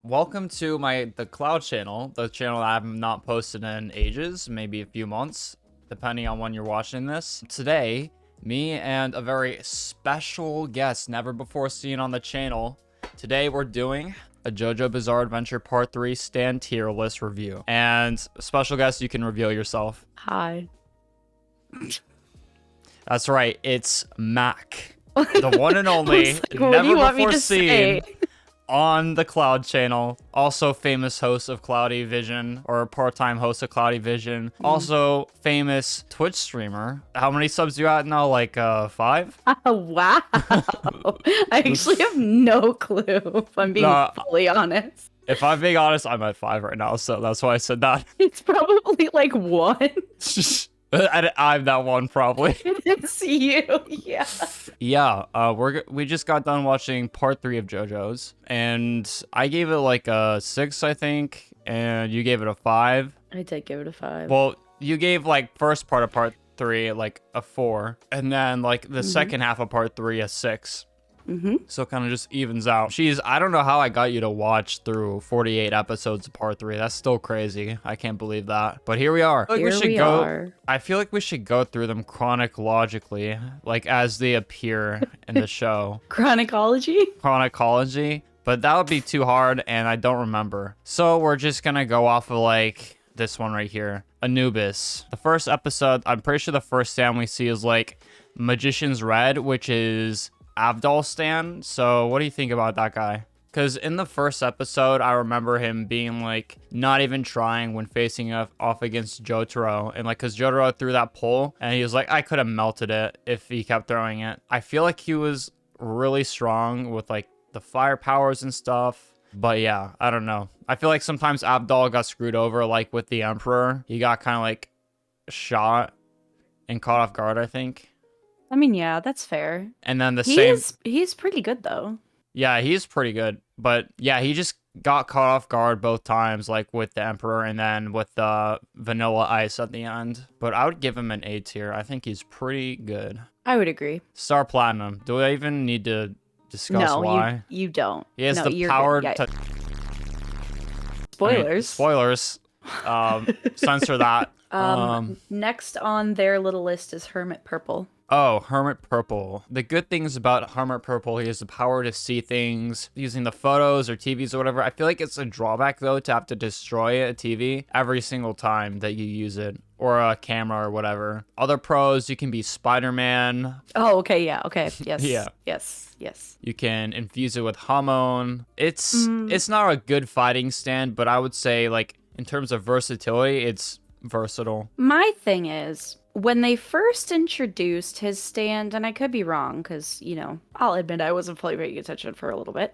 Welcome to the Cloud channel, the channel that I have not posted in ages, maybe a few months, depending on when you're watching this. Today, me and a very special guest, never before seen on the channel. Today, we're doing a JoJo Bizarre Adventure Part 3 Stand Tier List review. And special guest, you can reveal yourself. Hi. That's right, it's Mac. The one and only, like, never before seen on the Cloud channel. Also famous host of Cloudy Vision, or part-time host of Cloudy Vision. Also famous Twitch streamer. How many subs you at now? Like 5? Wow. I actually have no clue, if I'm being fully honest. If I'm being honest, I'm at 5 right now, so that's why I said that. It's probably like 1. I'm that one, probably. It's you, yeah. Yeah, we just got done watching part 3 of JoJo's, and I gave it like a 6, I think, and you gave it a 5. I did give it a 5. Well, you gave like first part of part 3 like a 4, and then like the second half of part 3 a 6. So it kind of just evens out. I don't know how I got you to watch through 48 episodes of part 3. That's still crazy. I can't believe that. But here we are. I feel like we should go through them chronologically, like as they appear in the show. Chronology? Chronology. But that would be too hard, and I don't remember. So we're just gonna go off of like this one right here. Anubis. The first episode, I'm pretty sure the first stand we see is like Magician's Red, which is Avdol stand. So what do you think about that guy? Because in the first episode, I remember him being like not even trying when facing off against Jotaro, and like because Jotaro threw that pole and he was like, I could have melted it if he kept throwing it. I feel like he was really strong with like the fire powers and stuff. But yeah, I don't know. I feel like sometimes Avdol got screwed over, like with the Emperor. He got kind of like shot and caught off guard, I think. I mean, yeah, that's fair. And then he's pretty good though. Yeah, he's pretty good. But yeah, he just got caught off guard both times, like with the Emperor and then with the Vanilla Ice at the end. But I would give him an A tier. I think he's pretty good. I would agree. Star Platinum. Do I even need to discuss why? No, you don't. He has the power to... Spoilers. Spoilers. Censor that. Next on their little list is Hermit Purple. Oh, Hermit Purple. The good things about Hermit Purple, he has the power to see things using the photos or TVs or whatever. I feel like it's a drawback, though, to have to destroy a TV every single time that you use it, or a camera or whatever. Other pros, you can be Spider-Man. Oh, okay, yeah, okay, yes. Yeah. Yes. You can infuse it with Hamon. It's not a good fighting stand, but I would say, like, in terms of versatility, it's versatile. My thing is, when they first introduced his stand, and I could be wrong because, you know, I'll admit I wasn't fully paying attention for a little bit.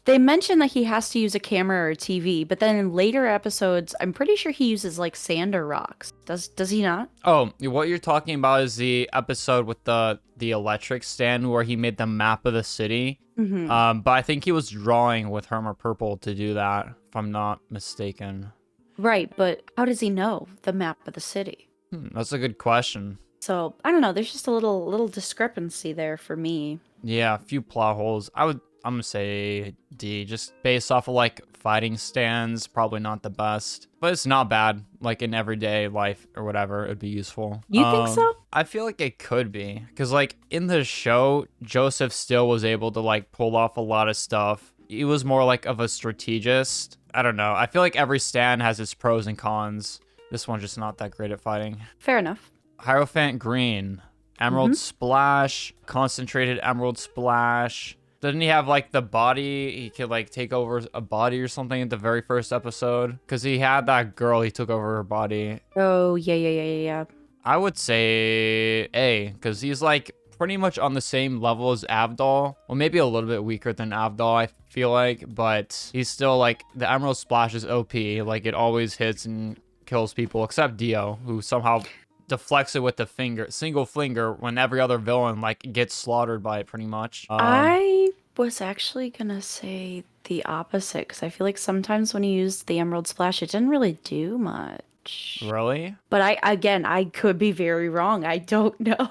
They mentioned that he has to use a camera or a TV, but then in later episodes, I'm pretty sure he uses like sand or rocks. Does he not? Oh, what you're talking about is the episode with the electric stand where he made the map of the city. But I think he was drawing with Hermit Purple to do that, if I'm not mistaken. Right, but how does he know the map of the city? That's a good question. So, I don't know, there's just a little discrepancy there for me. Yeah, a few plot holes. I'm gonna say D, just based off of like fighting stands, probably not the best. But it's not bad, like in everyday life or whatever, it'd be useful. You think so? I feel like it could be. Because like in the show, Joseph still was able to like pull off a lot of stuff. He was more like of a strategist. I don't know. I feel like every stand has its pros and cons. This one's just not that great at fighting. Fair enough. Hierophant Green. Emerald Splash. Concentrated Emerald Splash. Didn't he have like the body? He could like take over a body or something in the very first episode? Because he had that girl, he took over her body. Oh, yeah. I would say A. Because he's like pretty much on the same level as Avdol. Well, maybe a little bit weaker than Avdol, I feel like. But he's still like, the Emerald Splash is OP. Like it always hits and kills people except Dio, who somehow deflects it with the single finger when every other villain like gets slaughtered by it pretty much. I was actually gonna say the opposite because I feel like sometimes when you use the Emerald Splash, it didn't really do much. much. Really? But I could be very wrong. I don't know.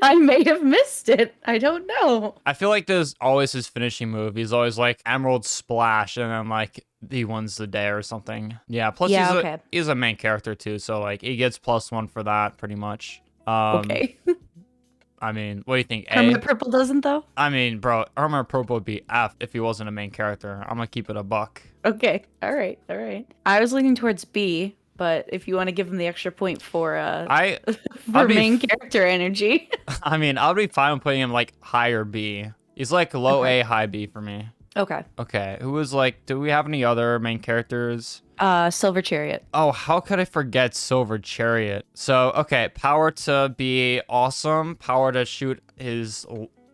I may have missed it. I don't know. I feel like there's always his finishing move. He's always like Emerald Splash and then like he wins the day or something. Yeah, plus he's a main character too, so like he gets +1 for that pretty much. Okay. I mean, what do you think? A? Hermit Purple doesn't though? I mean, bro, Hermit Purple would be F if he wasn't a main character. I'm gonna keep it a buck. Okay. All right. I was leaning towards B, but if you want to give him the extra point for main character energy. I mean, I'll be fine with putting him like higher B. He's like low A, high B for me. Okay. Okay. Who was like, do we have any other main characters? Silver Chariot. Oh, how could I forget Silver Chariot? So, okay, power to be awesome, power to shoot his,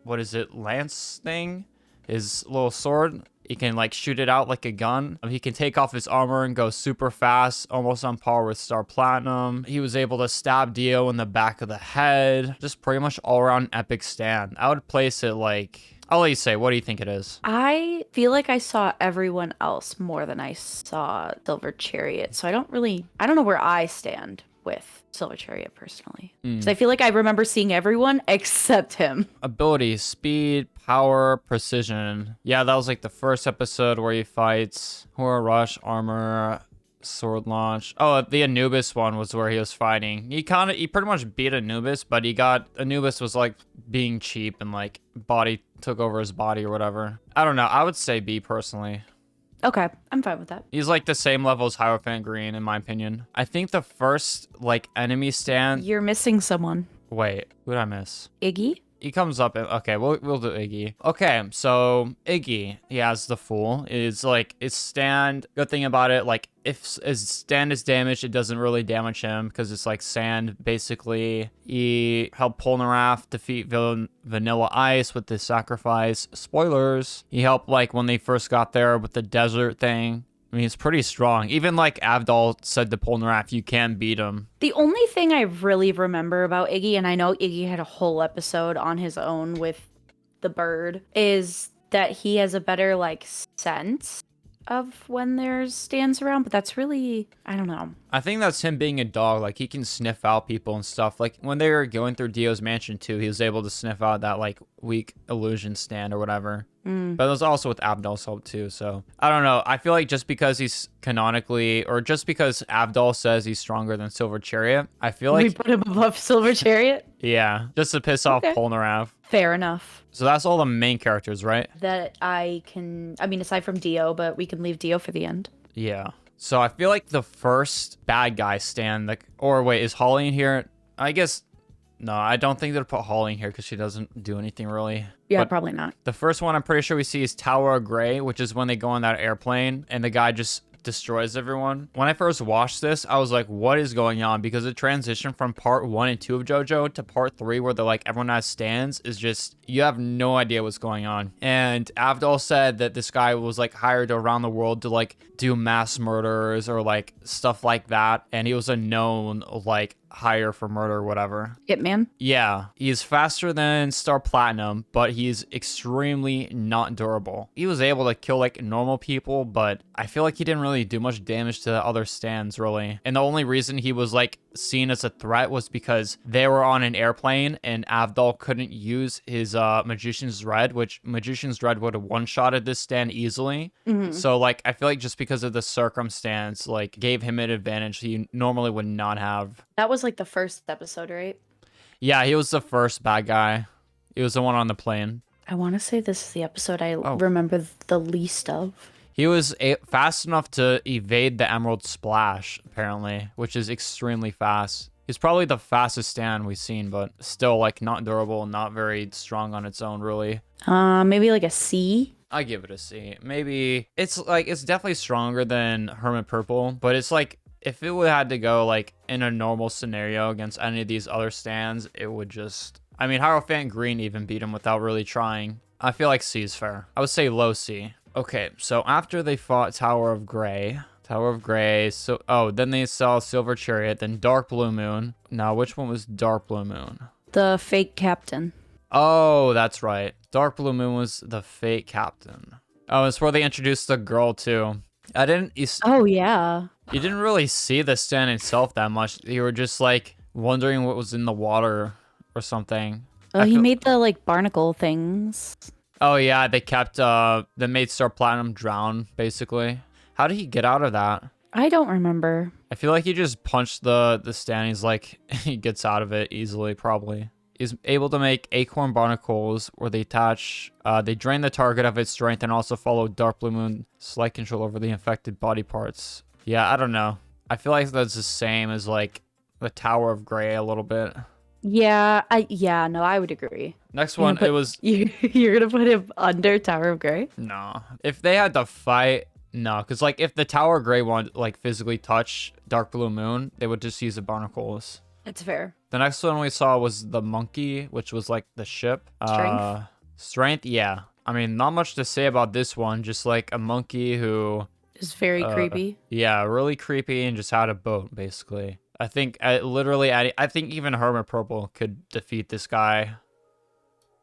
what is it, lance thing? His little sword. He can like shoot it out like a gun. He can take off his armor and go super fast, almost on par with Star Platinum. He was able to stab Dio in the back of the head. Just pretty much all around epic stand. I would place it like, I'll let you say, what do you think it is? I feel like I saw everyone else more than I saw Silver Chariot. So I don't know where I stand with Silver Chariot personally. Because I feel like I remember seeing everyone except him. Ability, speed, power, precision. Yeah, that was like the first episode where he fights Horror Rush, armor, sword launch. Oh, the Anubis one was where he was fighting. He pretty much beat Anubis, but Anubis was like being cheap and like body took over his body or whatever. I don't know. I would say B personally. Okay, I'm fine with that. He's like the same level as Hierophant Green in my opinion. I think the first like enemy stand. You're missing someone. Wait, who did I miss? Iggy? He comes up and okay, we'll do Iggy. Okay, so Iggy, he has the Fool. It's like his stand. Good thing about it, like if his stand is damaged, it doesn't really damage him because it's like sand. Basically, he helped Polnareff defeat Vanilla Ice with his sacrifice. Spoilers. He helped like when they first got there with the desert thing. I mean, he's pretty strong. Even like Avdol said to Polnareff, you can beat him. The only thing I really remember about Iggy, and I know Iggy had a whole episode on his own with the bird, is that he has a better like sense of when there's stands around, but that's really, I don't know. I think that's him being a dog. Like he can sniff out people and stuff. Like when they were going through Dio's mansion too, he was able to sniff out that like weak illusion stand or whatever. But it was also with Avdol's help too. So I don't know. I feel like just because he's canonically, or just because Avdol says he's stronger than Silver Chariot, I feel like we put him above Silver Chariot. Yeah, just to piss off Polnareff. Fair enough. So that's all the main characters, right? That I mean, aside from Dio, but we can leave Dio for the end. Yeah. So I feel like the first bad guy stand, like, or wait, is Holly in here? I guess, no, I don't think they'll put Holly in here because she doesn't do anything really. Yeah, but probably not. The first one I'm pretty sure we see is Tower of Grey, which is when they go on that airplane and the guy just destroys everyone. When I first watched this, I was like, what is going on? Because the transition from part 1 and 2 of Jojo to part 3 where they're like everyone has stands is just, you have no idea what's going on. And Avdol said that this guy was like hired around the world to like do mass murders or like stuff like that, and he was a known like hire for murder or whatever. Hitman? Yeah. He's faster than Star Platinum, but he's extremely not durable. He was able to kill like normal people, but I feel like he didn't really do much damage to the other stands really. And the only reason he was like seen as a threat was because they were on an airplane and Avdol couldn't use his Magician's Dread, which Magician's Dread would have one-shotted this stand easily. So like I feel like just because of the circumstance like gave him an advantage he normally would not have. That was like the first episode, right? Yeah, he was the first bad guy. He was the one on the plane. I want to say this is the episode I remember the least of. He was fast enough to evade the Emerald Splash, apparently, which is extremely fast. He's probably the fastest stand we've seen, but still, like, not durable, not very strong on its own, really. Maybe like a C? I give it a C. Maybe it's definitely stronger than Hermit Purple, but it's like, if it would had to go, like, in a normal scenario against any of these other stands, it would just... I mean, Hierophant Green even beat him without really trying. I feel like C is fair. I would say low C. Okay, so after they fought Tower of Grey, so then they saw Silver Chariot, then Dark Blue Moon. Now, which one was Dark Blue Moon? The fake captain. Oh, that's right. Dark Blue Moon was the fake captain. Oh, it's where they introduced the girl too. I didn't. Oh, yeah. You didn't really see the stand itself that much. You were just like wondering what was in the water or something. Oh, he made the like barnacle things. Oh yeah, they kept they made Star Platinum drown basically. How did he get out of that? I don't remember. I feel like he just punched the stand. He's like he gets out of it easily probably. He's able to make acorn barnacles where they attach, they drain the target of its strength and also follow Dark Blue Moon's slight control over the infected body parts. Yeah, I don't know. I feel like that's the same as like the Tower of Grey a little bit. Yeah, no, I would agree. Next one, it was... You're gonna put him under Tower of Grey? No. If they had to fight, no. Because like if the Tower of Grey wanted like physically touch Dark Blue Moon, they would just use the barnacles. That's fair. The next one we saw was the monkey, which was like the ship. Strength? Strength, yeah. I mean, not much to say about this one. Just like a monkey who... Is very creepy. Yeah, really creepy and just had a boat, basically. I think I think even Hermit Purple could defeat this guy.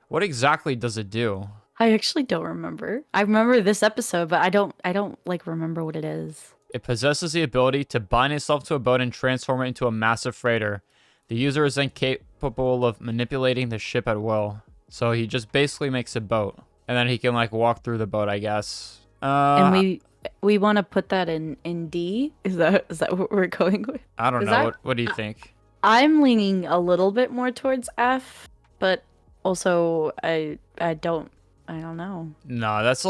What exactly does it do? I actually don't remember. I remember this episode, but I don't like remember what it is. It possesses the ability to bind itself to a boat and transform it into a massive freighter. The user is then capable of manipulating the ship at will. So he just basically makes a boat. And then he can like walk through the boat, I guess. And we want to put that in D? Is that what we're going with? I don't know. What do you think? I'm leaning a little bit more towards F, but also I don't know. No, that's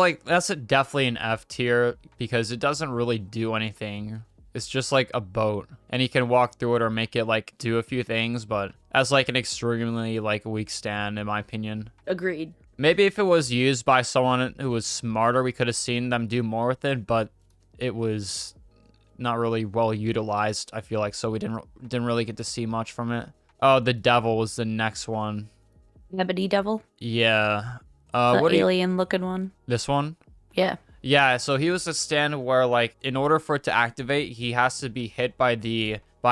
definitely an F tier because it doesn't really do anything. It's just like a boat and you can walk through it or make it like do a few things, but as like an extremely like weak stand in my opinion. Agreed. Maybe if it was used by someone who was smarter, we could have seen them do more with it, but it was not really well utilized, I feel like, so we didn't really get to see much from it. Oh, the devil was the next one. Ebony Devil? Yeah. The alien looking one? This one? Yeah. Yeah, so he was a stand where like in order for it to activate, he has to be hit by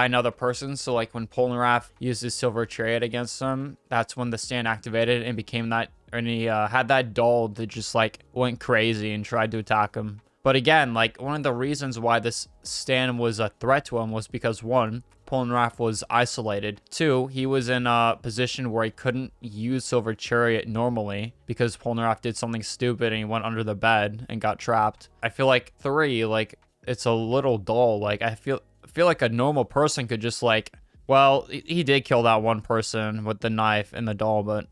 another person. So like when Polnareff used his silver chariot against him, that's when the stand activated and became that, and he had that doll that just like went crazy and tried to attack him. But again, like one of the reasons why this stand was a threat to him was because one, Polnareff was isolated. Two, he was in a position where he couldn't use Silver Chariot normally because Polnareff did something stupid and he went under the bed and got trapped. I feel like three, like it's a little dull. Like I feel like a normal person could just like, well, he did kill that one person with the knife and the doll, but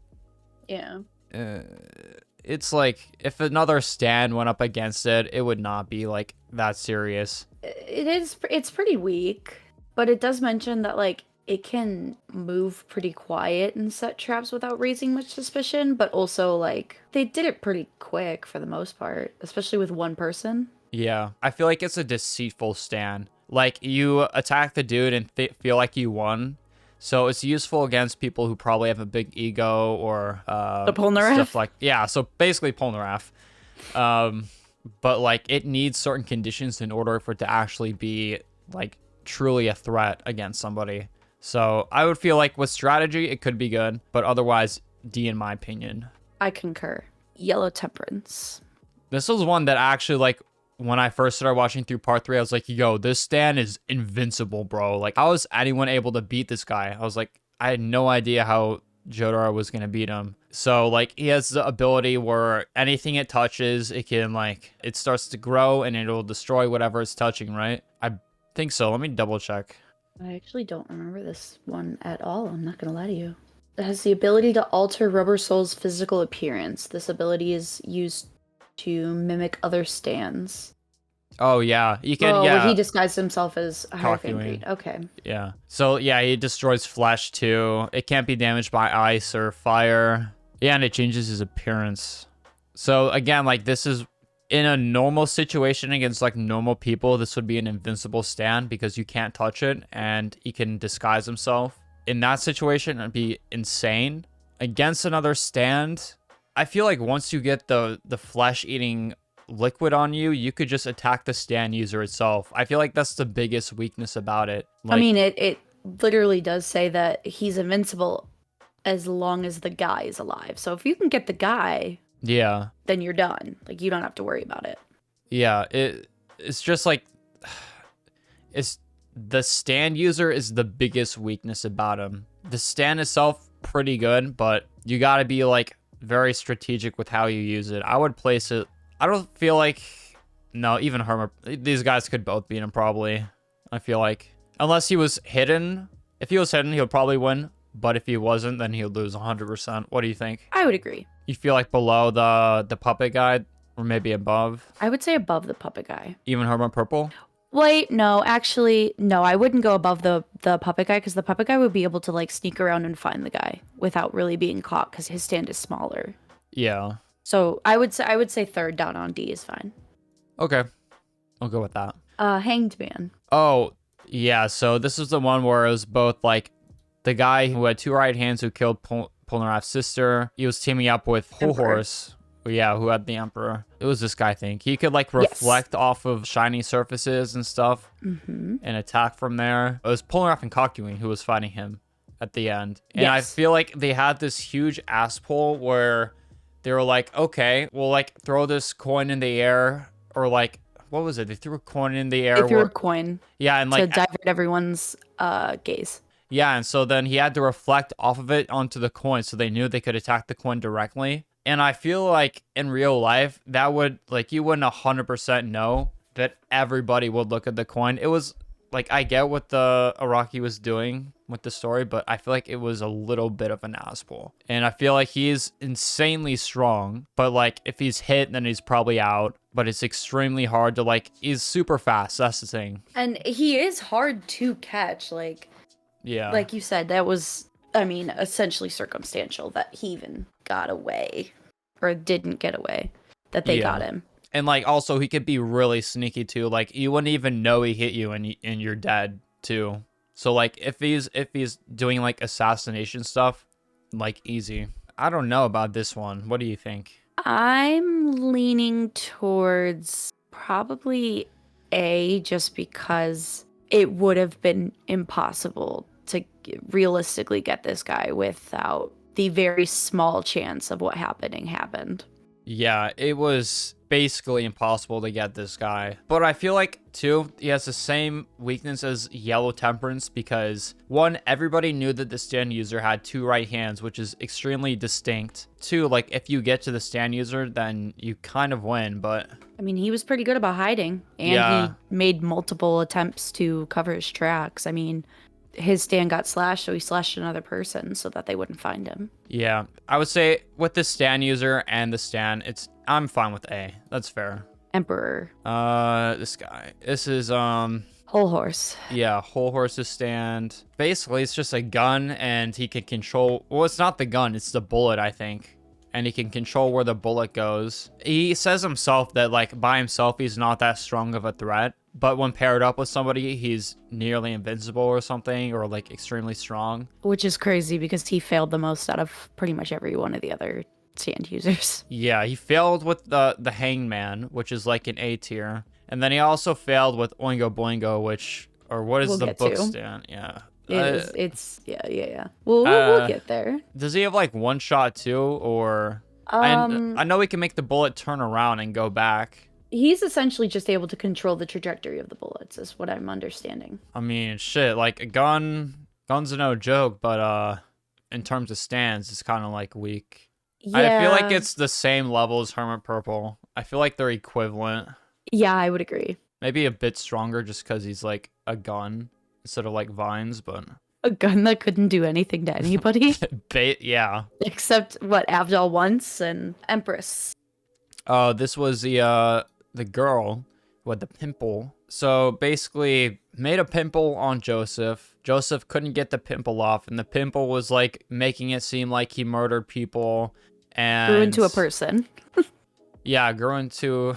yeah. It's like if another stand went up against it, it would not be like that serious. It's pretty weak, but it does mention that like it can move pretty quiet and set traps without raising much suspicion, but also like they did it pretty quick for the most part, especially with one person. Yeah, I feel like it's a deceitful stand. Like you attack the dude and feel like you won. So it's useful against people who probably have a big ego or the Polnareff? Stuff like, yeah, so basically Polnareff. But like it needs certain conditions in order for it to actually be like truly a threat against somebody. So I would feel like with strategy it could be good, but otherwise D in my opinion. I concur. Yellow Temperance. This was one that actually like when I first started watching through part 3, I was like, yo, this stand is invincible, bro. Like, how is anyone able to beat this guy? I was like, I had no idea how Jotaro was going to beat him. So, like, he has the ability where anything it touches, it can, like, it starts to grow and it'll destroy whatever it's touching, right? I think so. Let me double check. I actually don't remember this one at all. I'm not going to lie to you. It has the ability to alter Rubber Soul's physical appearance. This ability is used to mimic other stands. Oh yeah, you can. Yeah, where he disguised himself as Hierophant. Kakyoin. Okay. Yeah. So yeah, he destroys flesh too. It can't be damaged by ice or fire. Yeah, and it changes his appearance. So again, like this is in a normal situation against like normal people, this would be an invincible stand because you can't touch it and he can disguise himself. In that situation, it'd be insane. Against another stand, I feel like once you get the flesh-eating liquid on you, you could just attack the stand user itself. I feel like that's the biggest weakness about it. Like, I mean, it literally does say that he's invincible as long as the guy is alive. So if you can get the guy, yeah, then you're done. Like, you don't have to worry about it. Yeah, it's just like, it's the stand user is the biggest weakness about him. The stand itself pretty good, but you got to be like very strategic with how you use it. I would place it. I don't feel like, no, even Hermit, these guys could both beat him probably. I feel like, unless he was hidden. If he was hidden, he would probably win. But if he wasn't, then he would lose 100%. What do you think? I would agree. You feel like below the puppet guy, or maybe above? I would say above the puppet guy. Even Hermit Purple? Wait, no, actually, no, I wouldn't go above the puppet guy because the puppet guy would be able to like sneak around and find the guy without really being caught because his stand is smaller. Yeah. So I would say third down on D is fine. Okay. I'll go with that. Hanged Man. Oh, yeah. So this is the one where it was both like the guy who had two right hands who killed Polnareff's sister. He was teaming up with Hol Horse. Yeah, who had the Emperor. It was this guy, I think. He could like reflect off of shiny surfaces and stuff and attack from there. It was Polnareff and Kakyoin who was fighting him at the end. And I feel like they had this huge ass pull where they were like, okay, we'll like throw this coin in the air, or like, what was it? They threw a coin in the air. They threw a coin. Yeah, and like to divert everyone's gaze. Yeah, and so then he had to reflect off of it onto the coin, so they knew they could attack the coin directly. And I feel like in real life, that would, like, you wouldn't 100% know that everybody would look at the coin. It was, like, I get what the Araki was doing with the story, but I feel like it was a little bit of an ass pull. And I feel like he's insanely strong, but, like, if he's hit, then he's probably out. But it's extremely hard to, like, he's super fast, that's the thing. And he is hard to catch, like... Yeah. Like you said, that was, I mean, essentially circumstantial that he even got away. Or didn't get away. That they got him. And, like, also, he could be really sneaky, too. Like, you wouldn't even know he hit you and you're dead, too. So, like, if he's doing, like, assassination stuff, like, easy. I don't know about this one. What do you think? I'm leaning towards probably A, just because it would have been impossible to realistically get this guy without the very small chance of what happened. Yeah, it was basically impossible to get this guy. But I feel like, too, he has the same weakness as Yellow Temperance because, one, everybody knew that the stand user had two right hands, which is extremely distinct. Two, like, if you get to the stand user, then you kind of win, but... I mean, he was pretty good about hiding, and he made multiple attempts to cover his tracks. I mean... His stand got slashed, so he slashed another person so that they wouldn't find him. Yeah, I would say with the stand user and the stand, I'm fine with A. That's fair. Emperor. This guy. This is Hol Horse. Yeah, Hol Horse's stand. Basically, it's just a gun, and he can control. Well, it's not the gun; it's the bullet, I think. And he can control where the bullet goes. He says himself that, like, by himself, he's not that strong of a threat. But when paired up with somebody, he's nearly invincible or something, or, like, extremely strong. Which is crazy because he failed the most out of pretty much every one of the other stand users. Yeah, he failed with the Hangman, which is, like, an A tier. And then he also failed with Oingo Boingo, what is the book stand? Yeah. Yeah. We'll get there. Does he have, like, one shot, too, or... I know he can make the bullet turn around and go back. He's essentially just able to control the trajectory of the bullets, is what I'm understanding. I mean, shit, like, a gun's no joke, but, in terms of stands, it's kind of, like, weak. Yeah. I feel like it's the same level as Hermit Purple. I feel like they're equivalent. Yeah, I would agree. Maybe a bit stronger just because he's, like, a gun instead of, like, vines, but... A gun that couldn't do anything to anybody? Yeah. Except, what, Avdol once and Empress. Oh, this was the girl who had the pimple. So basically made a pimple on Joseph. Joseph couldn't get the pimple off, and the pimple was like making it seem like he murdered people and grew into a person. Yeah, grew into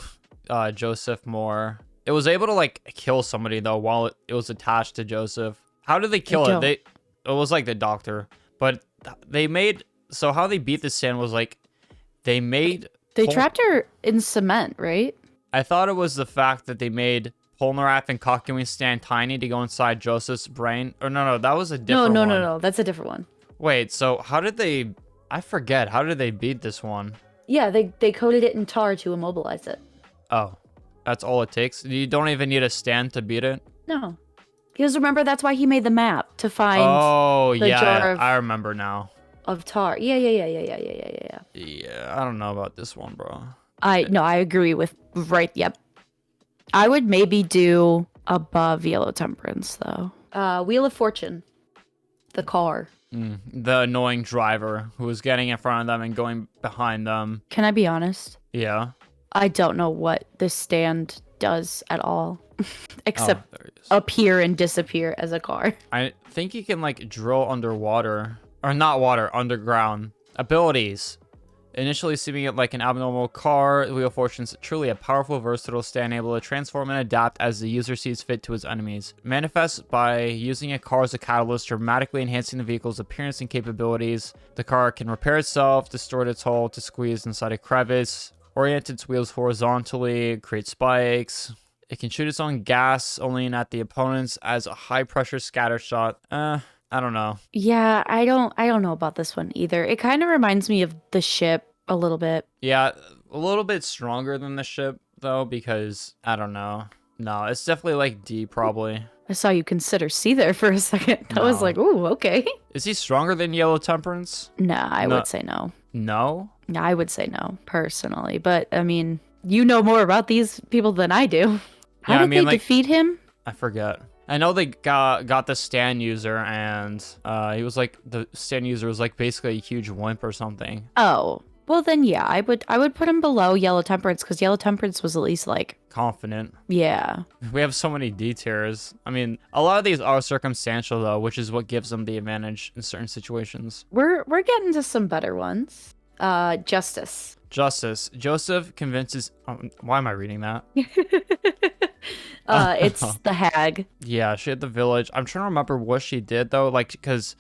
Joseph more. It was able to like kill somebody though while it was attached to Joseph. How did they kill it? It was like the doctor. But so how they beat the stand was like they trapped her in cement, right? I thought it was the fact that they made Polnareff and Kakyoin stand tiny to go inside Joseph's brain. Or no, that was a different one. No, that's a different one. Wait, so how did they... I forget. How did they beat this one? Yeah, they coated it in tar to immobilize it. Oh. That's all it takes. You don't even need a stand to beat it. No. Because remember, that's why he made the map to find Oh, the jar yeah, of, I remember now. of tar. Yeah. Yeah, I don't know about this one, bro. I agree with, right, yep. I would maybe do above Yellow Temperance, though. Wheel of Fortune. The car. The annoying driver who was getting in front of them and going behind them. Can I be honest? Yeah. I don't know what this stand does at all. Except there he is. appear and disappear as a car. I think you can like drill underwater. Or not water, underground. Abilities. Initially seeming it like an abnormal car, the Wheel of Fortune is truly a powerful, versatile stand able to transform and adapt as the user sees fit to his enemies. Manifests by using a car as a catalyst, dramatically enhancing the vehicle's appearance and capabilities. The car can repair itself, distort its hull to squeeze inside a crevice, orient its wheels horizontally, create spikes. It can shoot its own gas only at the opponents as a high-pressure scatter shot. I don't know. Yeah, I don't know about this one either. It kind of reminds me of the ship a little bit. Yeah, a little bit stronger than the ship, though, because, I don't know. No, it's definitely like D, probably. I saw you consider C there for a second. I was No. like, ooh, okay. Is he stronger than Yellow Temperance? Nah, I No. would say no. No? Yeah, I would say no, personally. But, I mean, you know more about these people than I do. How Yeah, I did mean, they like- defeat him? I forget. I know they got the stand user, and he was like, the stand user was like basically a huge wimp or something. Oh, well then, yeah, I would put him below Yellow Temperance because Yellow Temperance was at least like, Confident. yeah. We have so many D tiers. I mean, a lot of these are circumstantial, though, which is what gives them the advantage in certain situations. We're getting to some better ones. Justice. Justice. Joseph convinces... why am I reading that? It's the hag. Yeah, she had the village. I'm trying to remember what she did, though, like, because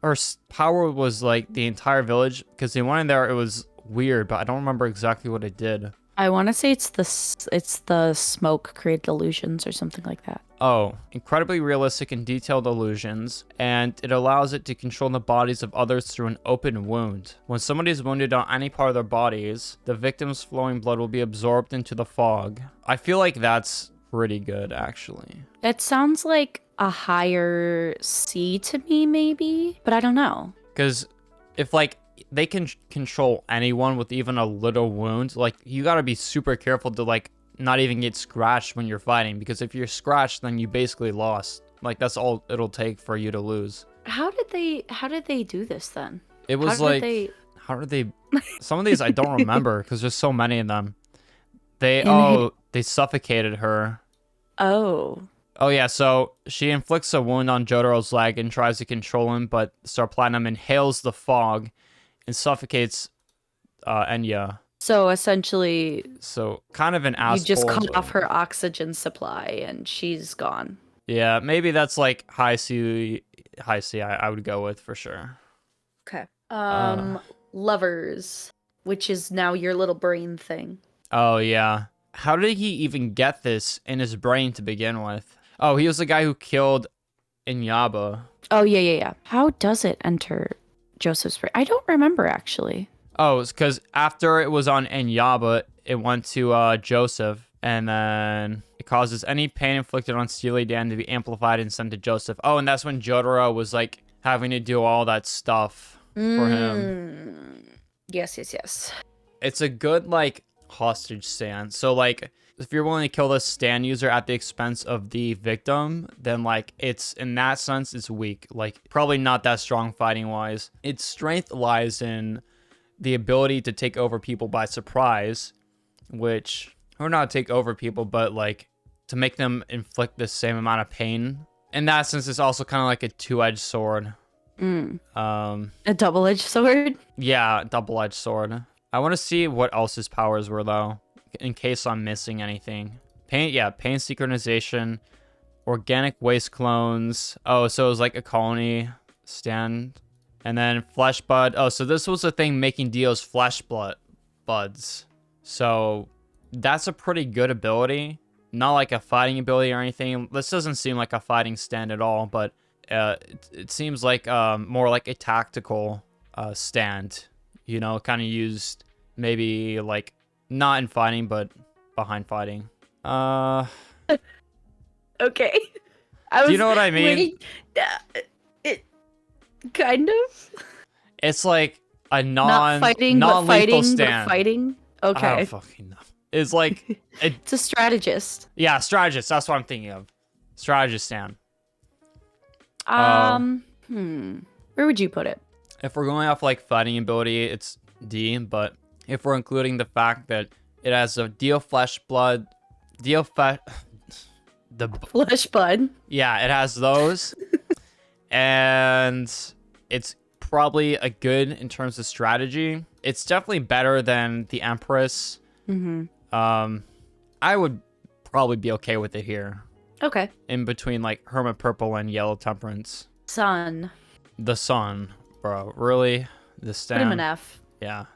her power was, like, the entire village, because they went in there, it was weird, but I don't remember exactly what it did. I want to say it's the smoke created illusions or something like that. Oh, incredibly realistic and detailed illusions, and it allows it to control the bodies of others through an open wound. When somebody is wounded on any part of their bodies, the victim's flowing blood will be absorbed into the fog. I feel like that's pretty good, actually. It sounds like a higher C to me, maybe, but I don't know. Because if, like, they can control anyone with even a little wound, like, you gotta be super careful to, like, not even get scratched when you're fighting, because if you're scratched, then you basically lost. Like, that's all it'll take for you to lose. How did they do this then? It was how did they some of these I don't remember because there's so many of them. They suffocated her. Oh Yeah, so she inflicts a wound on Jotaro's leg and tries to control him, but Star Platinum inhales the fog and suffocates Enya. So essentially, So kind of an asshole. you just cut off her oxygen supply and she's gone. Yeah, maybe that's like high C. I would go with for sure. Okay. Lovers, which is now your little brain thing. Oh yeah. How did he even get this in his brain to begin with? Oh, he was the guy who killed Inyaba. Oh yeah. How does it enter Joseph's brain? I don't remember actually. Oh, it's because after it was on Inyaba, it went to Joseph, and then it causes any pain inflicted on Steely Dan to be amplified and sent to Joseph. Oh, and that's when Jotaro was like having to do all that stuff for him. Yes. It's a good like hostage stand. So like if you're willing to kill the stand user at the expense of the victim, then like it's in that sense it's weak. Like probably not that strong fighting wise. Its strength lies in the ability to take over people by surprise, which, or not take over people, but like to make them inflict the same amount of pain. In that sense, it's also kind of like a two-edged sword. A double-edged sword? Yeah, double-edged sword. I want to see what else his powers were though, in case I'm missing anything. Pain synchronization, organic waste clones. Oh, so it was like a colony stand. And then flesh bud. Oh, so this was the thing making Dio's flesh buds. So that's a pretty good ability. Not like a fighting ability or anything. This doesn't seem like a fighting stand at all, but it seems like more like a tactical stand. You know, kind of used maybe like not in fighting, but behind fighting. Uh, Okay. I was do you know what I mean? wait, it kind of It's like a not fighting, but non-lethal fighting, stand. but fighting. I don't Okay. fucking know. It's like It's a strategist. yeah, strategist. That's what I'm thinking of. Strategist stand. Where would you put it? If we're going off like fighting ability, it's D. But if we're including the fact that it has a deal flesh blood, deal flesh, Flesh bud. yeah, it has those, and it's probably a good in terms of strategy. It's definitely better than the Empress. I would probably be okay with it here. Okay. In between like Hermit Purple and Yellow Temperance. Sun. The sun, bro. Really? The Put stand. him an F. Yeah.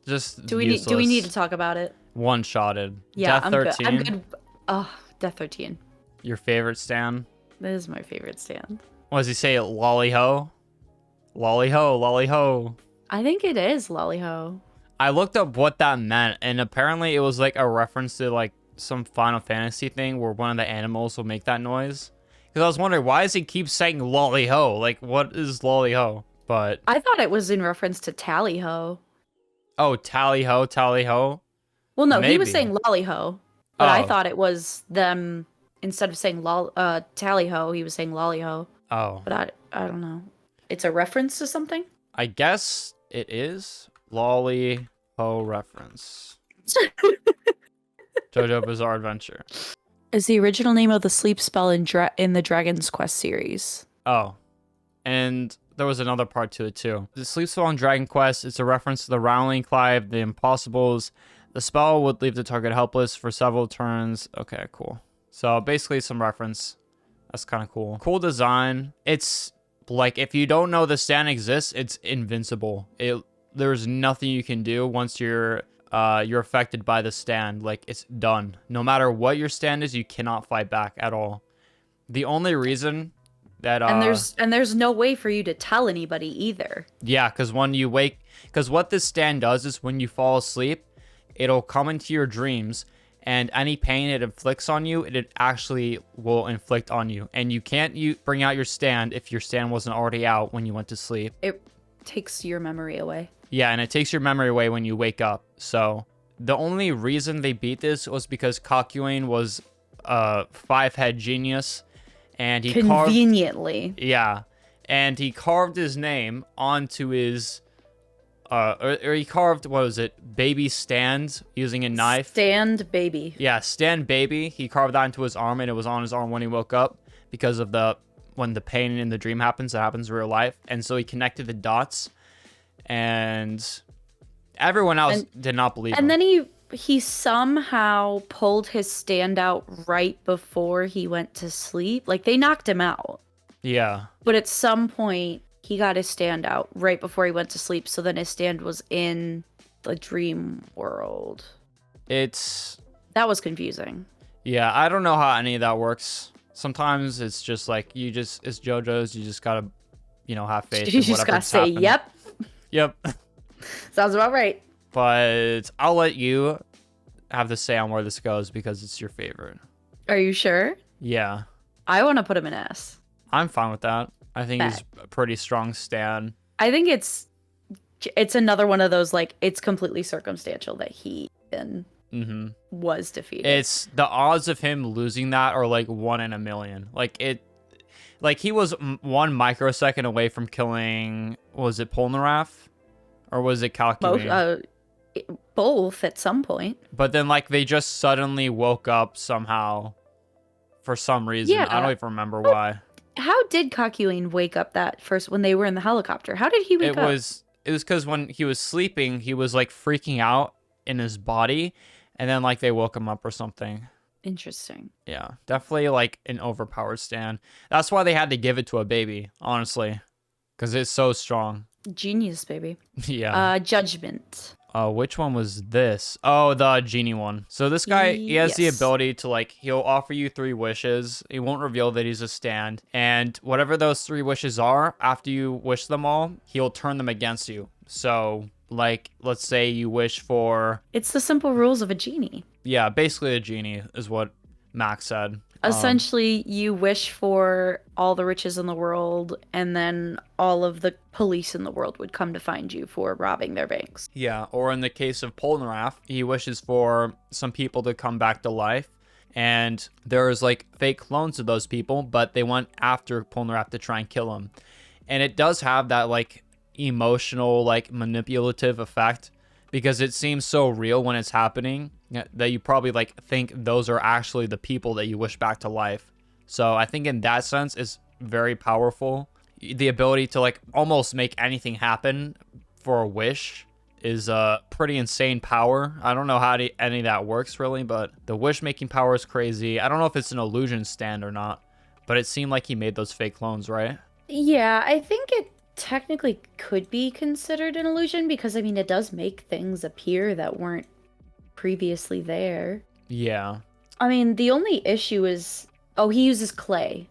Just Do we need to talk about it? One-shotted. Yeah, Death I'm 13. good. I'm good. Oh, Death 13. Your favorite stand? That is my favorite stand. What does he say? Lolly ho? Lolly ho, lolly ho. I think it is Lollyho. I looked up what that meant, and apparently it was like a reference to like some Final Fantasy thing where one of the animals will make that noise. Because I was wondering, why does he keep saying lolly ho? Like, what is lolly ho? But I thought it was in reference to Tally Ho. oh, tally ho, tally ho. Well, no, he was Maybe. saying Lollyho, but I Oh. thought it was them instead of saying Tally Ho, he was saying Lollyho. Oh, But I don't know. It's a reference to something? I guess it is lolly ho reference. Jojo Bizarre Adventure. Is the original name of the sleep spell in the Dragon's Quest series. Oh, and there was another part to it too. The sleep spell in Dragon Quest is a reference to the Rowling Clive, the Impossibles. The spell would leave the target helpless for several turns. Okay, cool. So basically some reference. That's kind of cool. Cool design. It's like if you don't know the stand exists, it's invincible. There's nothing you can do once you're affected by the stand. Like it's done. No matter what your stand is, you cannot fight back at all. The only reason that and there's no way for you to tell anybody either. yeah, because when you wake, because what this stand does is when you fall asleep, it'll come into your dreams, and any pain it inflicts on you, it actually will inflict on you. And you can't bring out your stand if your stand wasn't already out when you went to sleep. It takes your memory away. Yeah, and it takes your memory away when you wake up. So the only reason they beat this was because Kakyoin was a 5-head genius, and he conveniently. And he carved his name onto his or he carved, what was it, baby stand using a knife. Stand baby. Yeah, stand baby. He carved that into his arm, and it was on his arm when he woke up because of when the pain in the dream happens, that happens in real life. And so he connected the dots, and everyone else did not believe him. And then he somehow pulled his stand out right before he went to sleep. Like they knocked him out. Yeah. But at some point he got his stand out right before he went to sleep, so then his stand was in the dream world. That was confusing. Yeah, I don't know how any of that works. Sometimes it's just like it's JoJo's, you just gotta, have faith. You just gotta say, yep. Yep. Sounds about right. But I'll let you have the say on where this goes because it's your favorite. Are you sure? Yeah. I want to put him in S. I'm fine with that. I think he's a pretty strong stand. I think it's another one of those, like, it's completely circumstantial that he was defeated. It's the odds of him losing that are like 1 in a million. Like he was 1 microsecond away from killing, was it Polnareff? Or was it Kakyoin? Both at some point. But then like they just suddenly woke up somehow for some reason. Yeah. I don't even remember why. How did Kakyoin wake up that first when they were in the helicopter? How did he wake up? It was because when he was sleeping, he was like freaking out in his body, and then like they woke him up or something. Interesting. Yeah, definitely like an overpowered stand. That's why they had to give it to a baby, honestly, because it's so strong. Genius, baby. Yeah. Judgement. Which one was this? Oh, the genie one. So this guy, he has the ability to like, he'll offer you 3 wishes. He won't reveal that he's a stand. And whatever those 3 wishes are, after you wish them all, he'll turn them against you. So Like, let's say you wish for, It's the simple rules of a genie. yeah, basically a genie is what Max said. Essentially, you wish for all the riches in the world, and then all of the police in the world would come to find you for robbing their banks. Yeah, or in the case of Polnareff, he wishes for some people to come back to life. And there's like fake clones of those people, but they went after Polnareff to try and kill him. And it does have that like emotional, like manipulative effect because it seems so real when it's happening that you probably like think those are actually the people that you wish back to life. So I think in that sense it's very powerful. The ability to like almost make anything happen for a wish is a pretty insane power. I don't know how any of that works really, but the wish making power is crazy. I don't know if it's an illusion stand or not, but it seemed like he made those fake clones, right? Yeah, I think it technically could be considered an illusion because, I mean, it does make things appear that weren't previously there. Yeah. I mean, the only issue is, oh, he uses clay.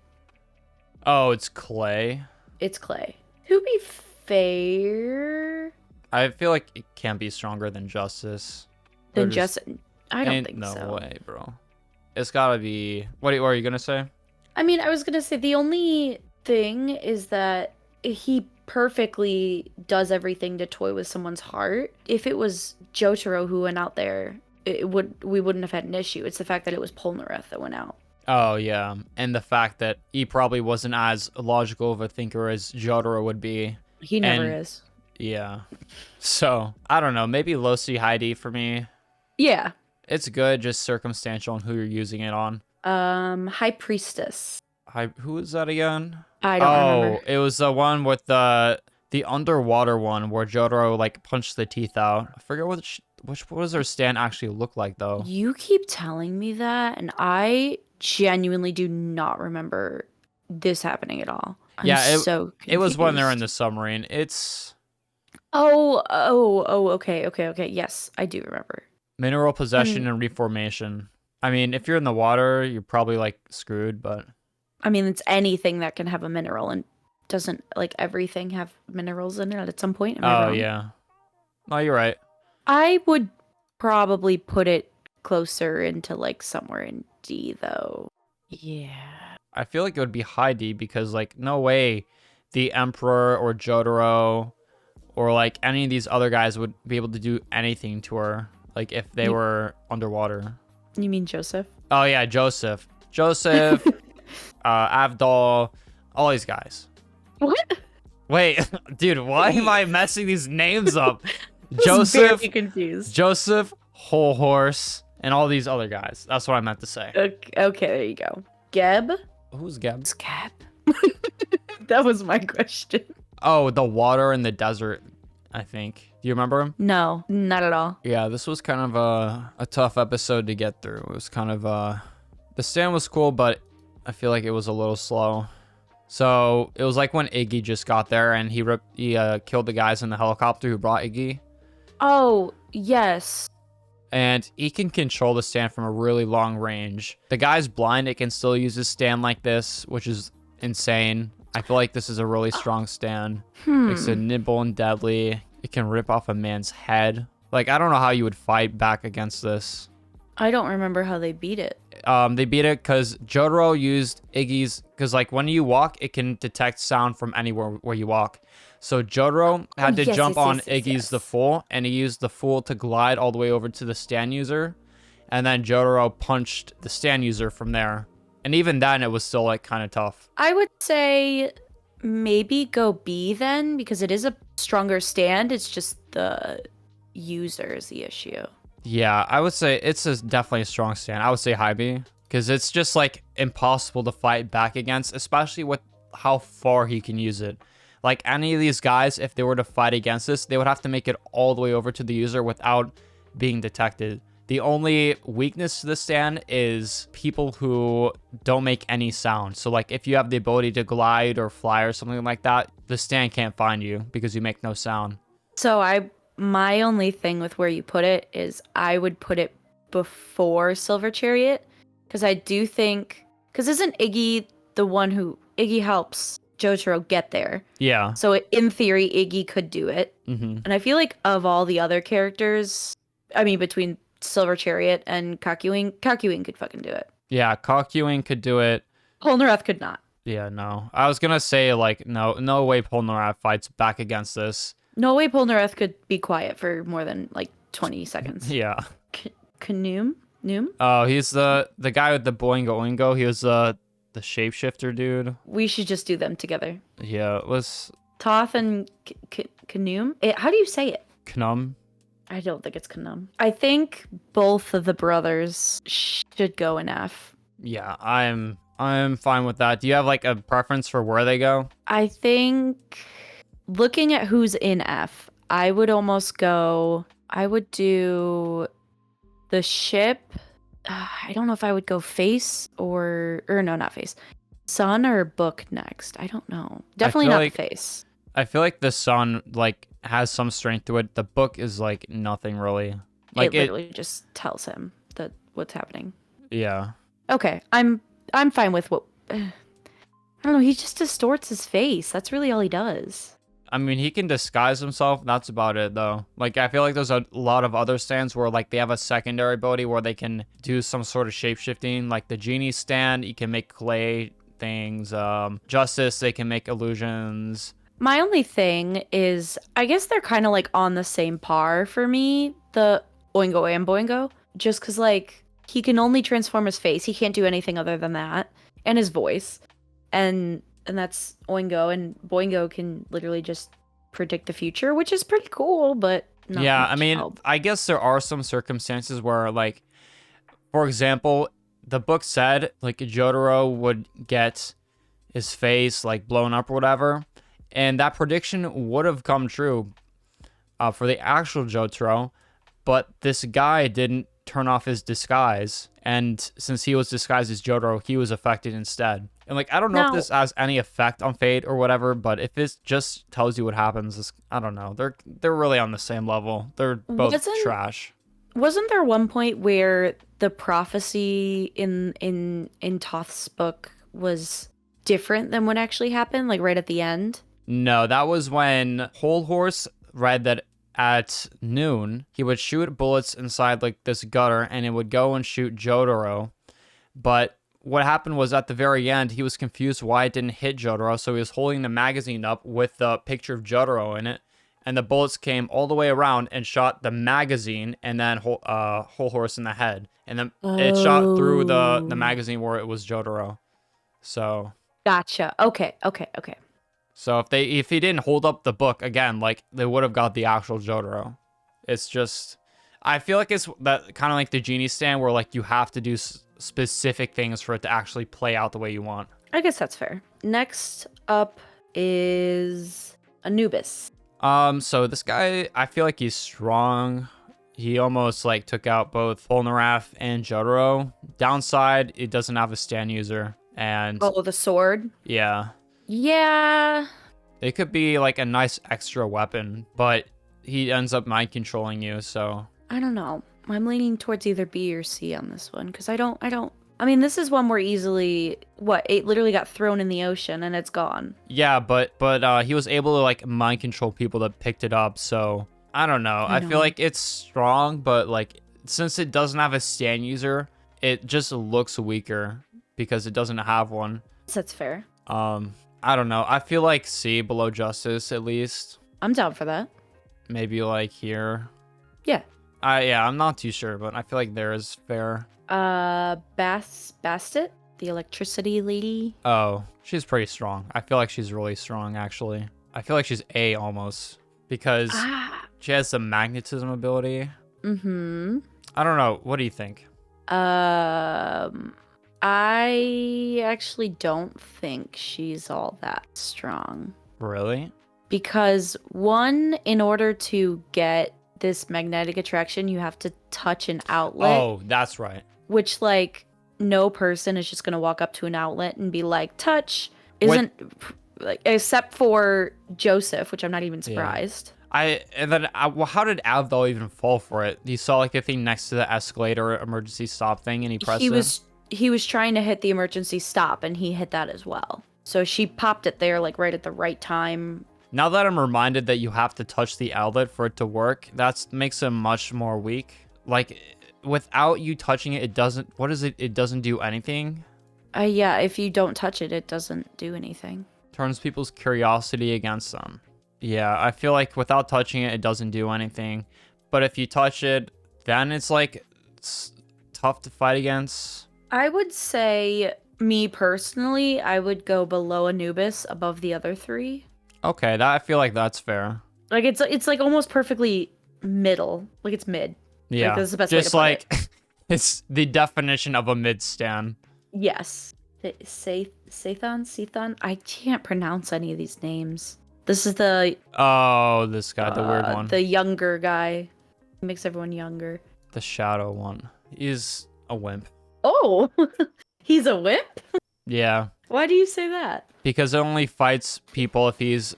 Oh, it's clay. It's clay. To be fair, I feel like it can't be stronger than justice. then just I don't think no so. No way, bro. It's gotta be. What are you gonna say? I mean, I was gonna say the only thing is that he perfectly does everything to toy with someone's heart. If it was Jotaro who went out there, we wouldn't have had an issue. It's the fact that it was Polnareff that went out. Oh yeah, and the fact that he probably wasn't as logical of a thinker as Jotaro would be. He never is. Yeah. So I don't know. Maybe low C high D for me. Yeah. It's good, just circumstantial on who you're using it on. High Priestess. Who is that again? I don't remember. It was the one with the underwater one where Jotaro like punched the teeth out. I forget what does her stand actually look like though. You keep telling me that, and I genuinely do not remember this happening at all. It was when they're in the submarine. It's okay. Yes, I do remember. Mineral possession and reformation. I mean, if you're in the water, you're probably like screwed, but I mean, it's anything that can have a mineral, and doesn't like everything have minerals in it at some point? Am I wrong? Yeah. No, you're right. I would probably put it closer into like somewhere in D though. Yeah. I feel like it would be high D because like no way the Emperor or Jotaro or like any of these other guys would be able to do anything to her like if they were underwater. You mean Joseph? Oh yeah, Joseph, Avdol, all these guys. What? Wait, dude, why am I messing these names up? Joseph. Very confused. Joseph, Hol Horse, and all these other guys. That's what I meant to say. Okay, there you go. Geb? Who's Geb? It's Geb. That was my question. Oh, the water in the desert, I think. Do you remember him? No, not at all. Yeah, this was kind of a tough episode to get through. It was kind of the stand was cool, but I feel like it was a little slow. So it was like when Iggy just got there and he killed the guys in the helicopter who brought Iggy. Oh, yes. And he can control the stand from a really long range. The guy's blind. It can still use his stand like this, which is insane. I feel like this is a really strong stand. It's a nimble and deadly. It can rip off a man's head. Like, I don't know how you would fight back against this. I don't remember how they beat it. They beat it because Jotaro used Iggy's, because like when you walk, it can detect sound from anywhere where you walk. So Jotaro had to jump on Iggy's the Fool, and he used the Fool to glide all the way over to the stand user. And then Jotaro punched the stand user from there. And even then, it was still like kind of tough. I would say maybe go B then, because it is a stronger stand. It's just the user is the issue. Yeah, I would say it's definitely a strong stand. I would say high B, because it's just like impossible to fight back against, especially with how far he can use it. Like any of these guys, if they were to fight against this, they would have to make it all the way over to the user without being detected. The only weakness to the stand is people who don't make any sound. So like if you have the ability to glide or fly or something like that, the stand can't find you because you make no sound. So my only thing with where you put it is I would put it before Silver Chariot, because I do think, because isn't Iggy the one who Iggy helps Jotaro get there. Yeah. So in theory, Iggy could do it. Mm-hmm. And I feel like of all the other characters, I mean, between Silver Chariot and Kakyoin could fucking do it. Yeah, Kakyoin could do it. Polnareff could not. Yeah, no. I was gonna say, like, no way Polnareff fights back against this. No way Polnareff could be quiet for more than, like, 20 seconds. Yeah. Khnum? Noom? Oh, he's the guy with the Boingo Oingo. He was the shapeshifter dude. We should just do them together. Yeah, it was Toth and Khnum? How do you say it? Khnum. I don't think it's Khnum. I think both of the brothers should go in F. Yeah, I'm fine with that. Do you have like a preference for where they go? I think looking at who's in F, I would do the ship. I don't know if I would go face or no, not face. Sun or book next. I don't know. Definitely not the face. I feel like the sun like has some strength to it. The book is like nothing really. Like it literally just tells him that what's happening. Yeah. Okay, I'm fine with what. I don't know. He just distorts his face. That's really all he does. I mean, he can disguise himself. That's about it, though. Like, I feel like there's a lot of other stands where, like, they have a secondary ability where they can do some sort of shape-shifting. Like, the genie stand, you can make clay things. Justice, they can make illusions. My only thing is, I guess they're kind of, like, on the same par for me, the Oingo and Boingo. Just because, like, he can only transform his face. He can't do anything other than that. And his voice. And that's Oingo, and Boingo can literally just predict the future, which is pretty cool, but not yeah, I mean, help. I guess there are some circumstances where, like, for example, the book said, like, Jotaro would get his face, like, blown up or whatever, and that prediction would have come true for the actual Jotaro, but this guy didn't turn off his disguise, and since he was disguised as Jotaro, he was affected instead. And like, I don't know if this has any effect on fate or whatever, but if it just tells you what happens, I don't know. They're really on the same level. They're both trash. Wasn't there one point where the prophecy in Toth's book was different than what actually happened, like right at the end? No, that was when Hol Horse read that at noon he would shoot bullets inside like this gutter, and it would go and shoot Jotaro, but what happened was at the very end, he was confused why it didn't hit Jotaro, so he was holding the magazine up with the picture of Jotaro in it, and the bullets came all the way around and shot the magazine and then Hol Horse in the head. And then it shot through the magazine where it was Jotaro. So... Gotcha. Okay. So if he didn't hold up the book, again, like, they would have got the actual Jotaro. It's just... I feel like it's that kind of like the genie stand where, like, you have to do specific things for it to actually play out the way you want. I guess that's fair. Next up is Anubis. So this guy, I feel like he's strong. He almost like took out both Polnareff and Jotaro. Downside, it doesn't have a stand user. And the sword? Yeah. Yeah. It could be like a nice extra weapon, but he ends up mind controlling you, so I don't know. I'm leaning towards either B or C on this one because I mean, this is one where easily it literally got thrown in the ocean and it's gone. Yeah, but he was able to like mind control people that picked it up, so I don't know. I feel like it's strong, but like since it doesn't have a stand user, it just looks weaker because it doesn't have one. That's fair. I don't know. I feel like C below Justice at least. I'm down for that. Maybe like here. Yeah. Yeah, I'm not too sure, but I feel like there is fair. Bastet, the electricity lady. Oh, she's pretty strong. I feel like she's really strong, actually. I feel like she's A almost because she has the magnetism ability. Mm-hmm. I don't know. What do you think? I actually don't think she's all that strong. Really? Because one, in order to get this magnetic attraction, you have to touch an outlet. Oh, that's right. Which, like, no person is just going to walk up to an outlet and be like, touch. Like, except for Joseph, which I'm not even surprised. Yeah. Well, how did Avdol even fall for it? He saw, like, the thing next to the escalator emergency stop thing, and he pressed it? He was trying to hit the emergency stop, and he hit that as well. So she popped it there like right at the right time. Now that I'm reminded that you have to touch the outlet for it to work, that makes it much more weak. Like, without you touching it, it doesn't... What is it? It doesn't do anything? Yeah, if you don't touch it, it doesn't do anything. Turns people's curiosity against them. Yeah, I feel like without touching it, it doesn't do anything. But if you touch it, then it's like... It's tough to fight against. I would say, me personally, I would go below Anubis, above the other three. Okay, that I feel like that's fair. Like, it's like almost perfectly middle. Like, it's mid. Yeah, like, that's the best just way to put like it's the definition of a mid stan. Yes. Sethan? I can't pronounce any of these names. This is the... Oh, this guy, the weird one. The younger guy. He makes everyone younger. The shadow one. He's a wimp. Oh! He's a wimp? Yeah. Why do you say that? Because it only fights people if he's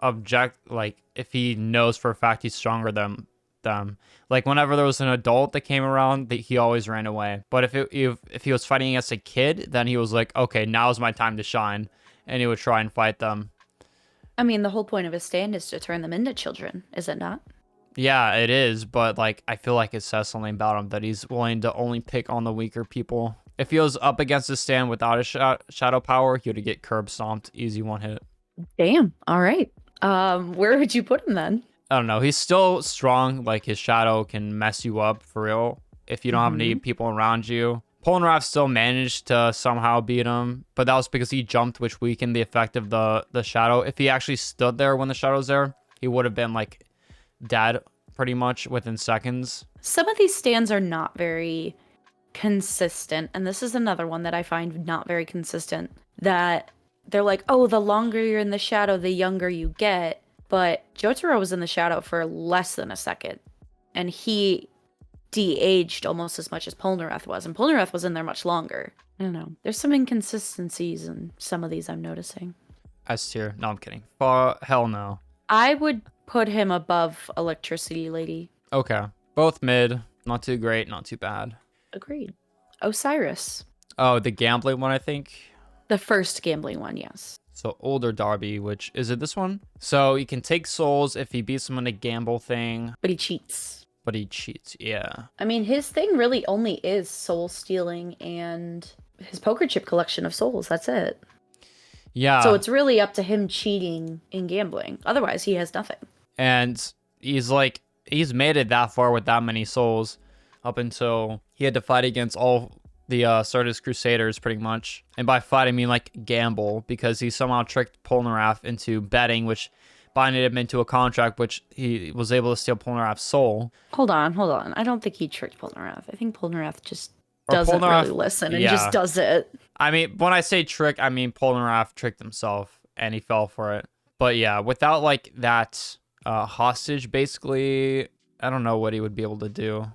if he knows for a fact he's stronger than them. Like, whenever there was an adult that came around, he always ran away. But if he was fighting against a kid, then he was like, okay, now's my time to shine. And he would try and fight them. I mean, the whole point of his stand is to turn them into children, is it not? Yeah, it is. But, like, I feel like it says something about him that he's willing to only pick on the weaker people. If he was up against his stand without a shadow power, he would get curb stomped. Easy one hit. Damn. All right. Where would you put him then? I don't know. He's still strong. Like, his shadow can mess you up for real if you don't have any people around you. Polnareff still managed to somehow beat him, but that was because he jumped, which weakened the effect of the shadow. If he actually stood there when the shadow's there, he would have been, like, dead pretty much within seconds. Some of these stands are not very consistent, and this is another one that I find not very consistent. That they're like, oh, the longer you're in the shadow, the younger you get. But Jotaro was in the shadow for less than a second, and he de-aged almost as much as Polnareff was, and Polnareff was in there much longer. I don't know. There's some inconsistencies in some of these I'm noticing. S tier. No, I'm kidding. Hell no. I would put him above Electricity Lady. Okay. Both mid. Not too great, not too bad. Agreed. Osiris. Oh, the gambling one, I think. The first gambling one, yes. So older Darby, which is it this one? So he can take souls if he beats someone in a gamble thing. But he cheats. But he cheats, yeah. I mean, his thing really only is soul stealing and his poker chip collection of souls. That's it. Yeah. So it's really up to him cheating in gambling. Otherwise, he has nothing. And he's made it that far with that many souls up until he had to fight against all the Sardis Crusaders, pretty much. And by fight, I mean, like, gamble, because he somehow tricked Polnareff into betting, which binded him into a contract, which he was able to steal Polnareff's soul. Hold on. I don't think he tricked Polnareff. I think Polnareff just doesn't really listen and just does it. I mean, when I say trick, I mean Polnareff tricked himself, and he fell for it. But yeah, without, like, that hostage, basically, I don't know what he would be able to do.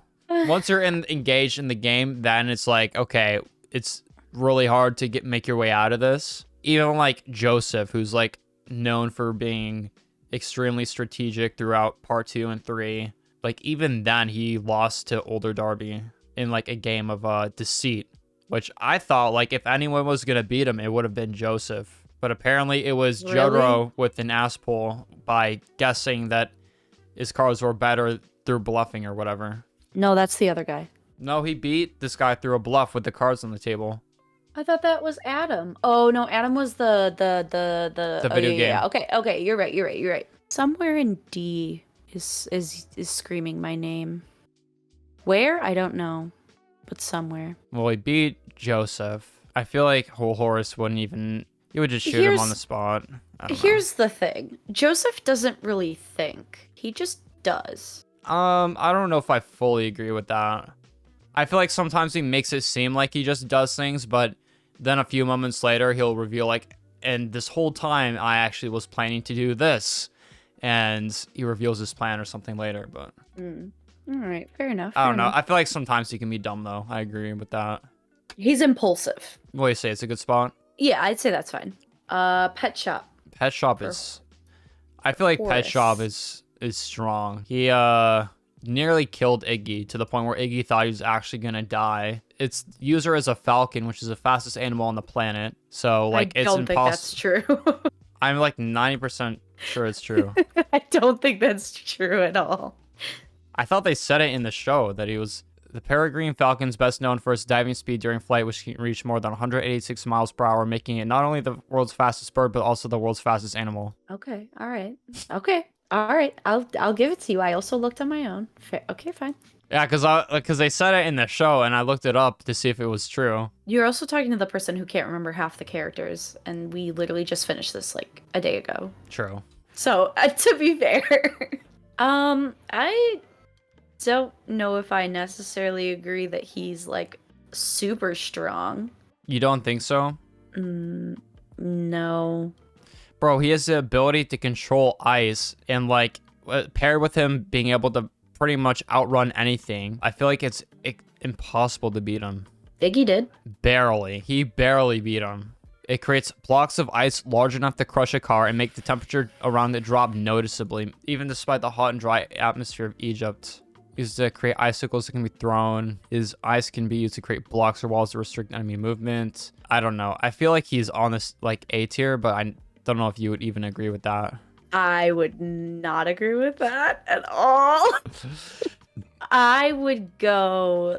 Once you're engaged in the game, then it's like, okay, it's really hard to make your way out of this. Even like Joseph, who's like known for being extremely strategic throughout part 2 and 3. Like, even then he lost to older Darby in like a game of deceit, which I thought, like, if anyone was gonna beat him, it would have been Joseph. But apparently it was Jotaro with an ass pull by guessing that his cards were better through bluffing or whatever. No, that's the other guy. No, he beat this guy through a bluff with the cards on the table. I thought that was Adam. Oh no, Adam was the video game. Yeah. Okay, you're right. Somewhere in D is screaming my name. Where? I don't know. But somewhere. Well, he beat Joseph. I feel like Hol Horse wouldn't even... He would just shoot him on the spot. Here's the thing. Joseph doesn't really think. He just does. I don't know if I fully agree with that. I feel like sometimes he makes it seem like he just does things, but then a few moments later, he'll reveal, like, and this whole time, I actually was planning to do this. And he reveals his plan or something later, but... All right, fair enough. I don't know. I feel like sometimes he can be dumb, though. I agree with that. He's impulsive. What do you say? It's a good spot? Yeah, I'd say that's fine. Pet shop. Pet shop is... I feel like Horus. Pet shop is strong. He nearly killed Iggy to the point where Iggy thought he was actually going to die. Its user is a falcon, which is the fastest animal on the planet. So, like, it's don't think that's true. I'm like 90% sure it's true. I don't think that's true at all. I thought they said it in the show that he was... The peregrine falcon's best known for its diving speed during flight, which can reach more than 186 miles per hour, making it not only the world's fastest bird, but also the world's fastest animal. Okay, all right. Okay, all right. I'll give it to you. I also looked on my own. Okay, fine. Yeah, because they said it in the show, and I looked it up to see if it was true. You're also talking to the person who can't remember half the characters, and we literally just finished this like a day ago. True. So, to be fair, I don't know if I necessarily agree that he's like super strong. You don't think so? No. Bro, he has the ability to control ice, and like paired with him being able to pretty much outrun anything, I feel like it's impossible to beat him. Iggy did. Barely. He barely beat him. It creates blocks of ice large enough to crush a car and make the temperature around it drop noticeably, even despite the hot and dry atmosphere of Egypt. Used to create icicles that can be thrown. His ice can be used to create blocks or walls to restrict enemy movement. I don't know. I feel like he's on this like A tier, but I don't know if you would even agree with that. I would not agree with that at all. I would go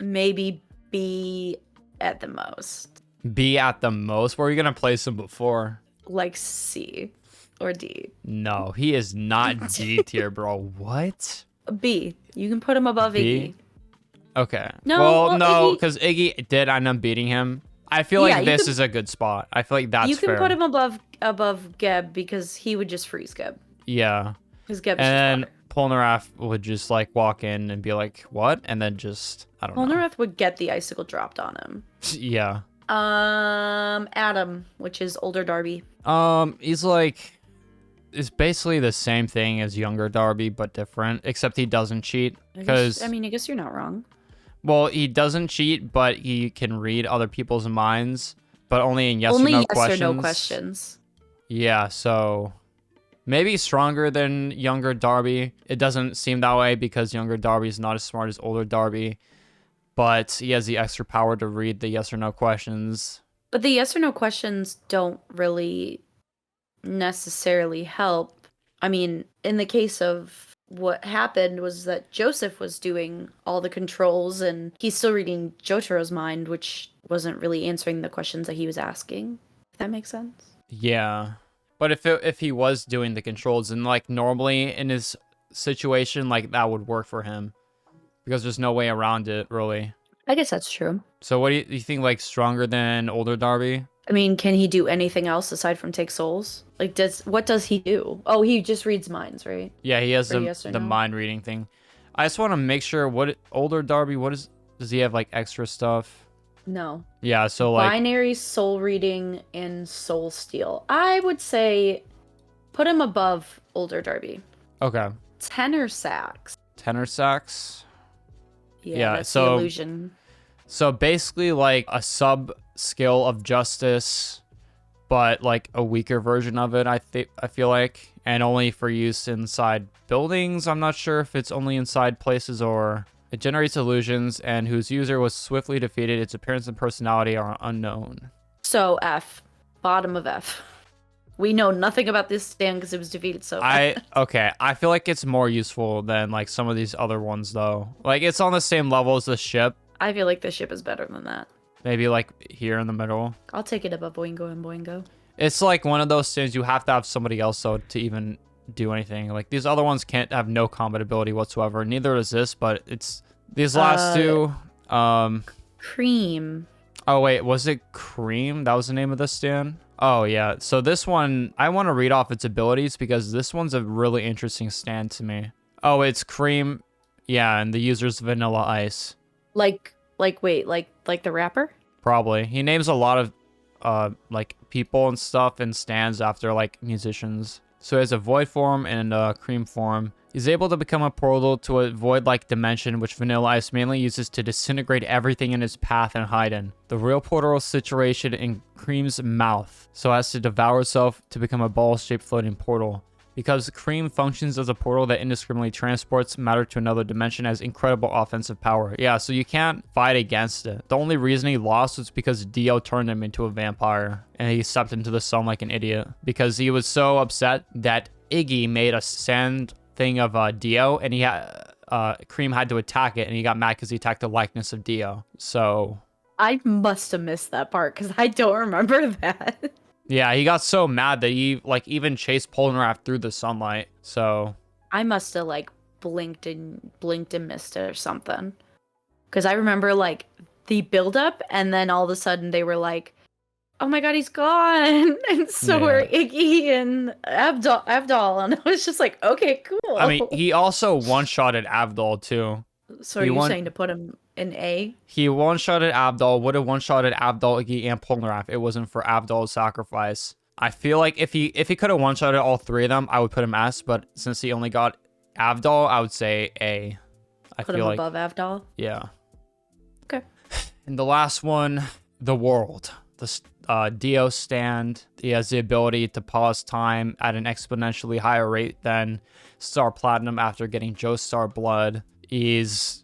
maybe B at the most. B at the most? Where are you going to place him before? Like C or D. No, he is not D tier, bro. What? B. You can put him above B? Iggy. Okay. No, well, no, Iggy... because Iggy did end up beating him. I feel like this is a good spot. I feel like that's fair. You can put him above Geb because he would just freeze Geb. Yeah. Because Geb is and just Polnareff would just like walk in and be like, what? And then just, I don't know. Polnareff would get the icicle dropped on him. Yeah. Adam, which is older Darby. He's like... It's basically the same thing as younger Darby, but different, except he doesn't cheat. Because I guess you're not wrong. Well, he doesn't cheat, but he can read other people's minds, but only in yes or no questions. Only yes or no questions. Yeah, so maybe stronger than younger Darby. It doesn't seem that way because younger Darby is not as smart as older Darby, but he has the extra power to read the yes or no questions. But the yes or no questions don't really necessarily help. I mean, in the case of what happened was that Joseph was doing all the controls and he's still reading Jotaro's mind, which wasn't really answering the questions that he was asking. If that makes sense. Yeah. But if he was doing the controls, and like normally in his situation, like that would work for him because there's no way around it, really. I guess that's true. So what do you think, like stronger than older Darby? I mean, can he do anything else aside from take souls? Like, what does he do? Oh, he just reads minds, right? Yeah, he has the mind reading thing. I just want to make sure older Darby, does he have like extra stuff? No. Yeah, so like binary, soul reading, and soul steal. I would say put him above older Darby. Okay. Tenor Sax. Tenor Sax? Yeah, that's the illusion. So basically like a sub skill of justice, but like a weaker version of it, I feel like, and only for use inside buildings. I'm not sure if it's only inside places or it generates illusions, and whose user was swiftly defeated. Its appearance and personality are unknown. So F, bottom of F. We know nothing about this stand because it was defeated so fast. Okay, I feel like it's more useful than like some of these other ones though. Like it's on the same level as the ship. I feel like the ship is better than that. Maybe like here in the middle. I'll take it above Boingo and Boingo. It's like one of those things you have to have somebody else though to even do anything. Like these other ones can't have no combat ability whatsoever. Neither does this, but it's these last two. Cream. Oh wait, was it Cream? That was the name of this stand? Oh yeah. So this one, I want to read off its abilities because this one's a really interesting stand to me. Oh, it's Cream. Yeah, and the user's Vanilla Ice. Like the rapper? Probably. He names a lot of like people and stuff and stands after like musicians. So he has a void form and a cream form. He's able to become a portal to a void-like dimension, which Vanilla Ice mainly uses to disintegrate everything in his path and hide in. The real portal is situated in Cream's mouth, so as to devour itself to become a ball-shaped floating portal. because Cream functions as a portal that indiscriminately transports matter to another dimension, has incredible offensive power. Yeah, so you can't fight against it. The only reason he lost was because Dio turned him into a vampire and he stepped into the sun like an idiot because he was so upset that Iggy made a sand thing of Dio, and he had Cream had to attack it, and he got mad because he attacked the likeness of Dio. So I must have missed that part because I don't remember that. yeah, he got so mad that he like even chased Polnareff through the sunlight. So I must have like blinked and missed it or something. Because I remember like the build up, and then all of a sudden they were like, "Oh my god, he's gone!" And so were Iggy and Avdol, and I was just like, "Okay, cool." I mean, he also one-shotted Avdol too. So are you saying to put him in A? He one-shotted Avdol, would have one-shotted Avdol, Iggy, and Polnareff. It wasn't for Avdol's sacrifice. I feel like if he could have one-shotted all three of them, I would put him S, but since he only got Avdol, I would say A. Put him above Avdol? Yeah. Okay. And the last one, the world. The Dio stand. He has the ability to pause time at an exponentially higher rate than Star Platinum after getting Joestar blood. He's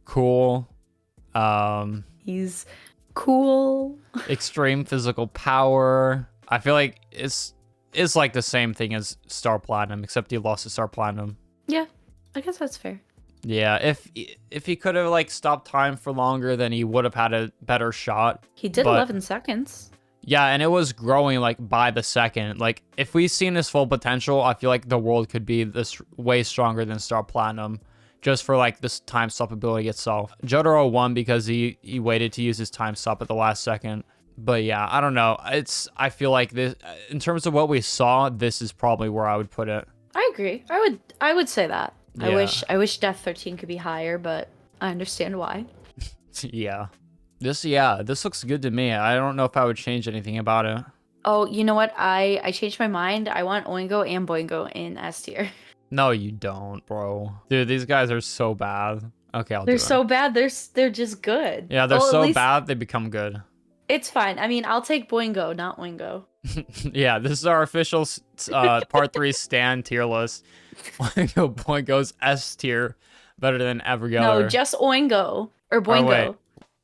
cool. He's cool. Extreme physical power. I feel like it's like the same thing as Star Platinum, except he lost to Star Platinum. Yeah, I guess that's fair. Yeah, if he could have like stopped time for longer, then he would have had a better shot. He did 11 seconds. Yeah, and it was growing like by the second. Like if we seen his full potential, I feel like the world could be this way stronger than Star Platinum, just for like this time stop ability itself. Jotaro won because he waited to use his time stop at the last second. But yeah, I don't know. I feel like this, in terms of what we saw, this is probably where I would put it. I agree. I would say that. Yeah. I wish Death 13 could be higher, but I understand why. Yeah. This looks good to me. I don't know if I would change anything about it. Oh, you know what? I changed my mind. I want Oingo and Boingo in S tier. No, you don't, bro. Dude, these guys are so bad. Okay, They're so bad. They're just good. Yeah, they're so bad they become good. It's fine. I mean, I'll take Boingo, not Oingo. Yeah, this is our official part 3 stand tier list. Boingo's S tier, better than every other. No, just Oingo or Boingo.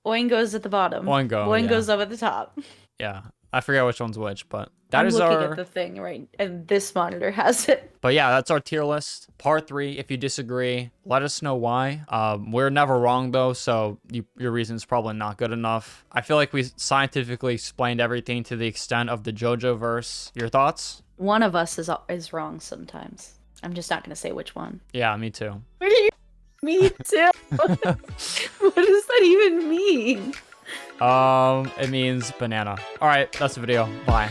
Oingo's at the bottom. Boingo's up at the top. Yeah, I forget which one's which, but I'm looking at the thing right, and this monitor has it. But yeah, that's our tier list. Part 3. If you disagree, let us know why. We're never wrong though, so your reason's probably not good enough. I feel like we scientifically explained everything to the extent of the Jojo verse. Your thoughts? One of us is wrong sometimes. I'm just not gonna say which one. Yeah, me too. Me too. What does that even mean? It means banana. All right, that's the video. Bye.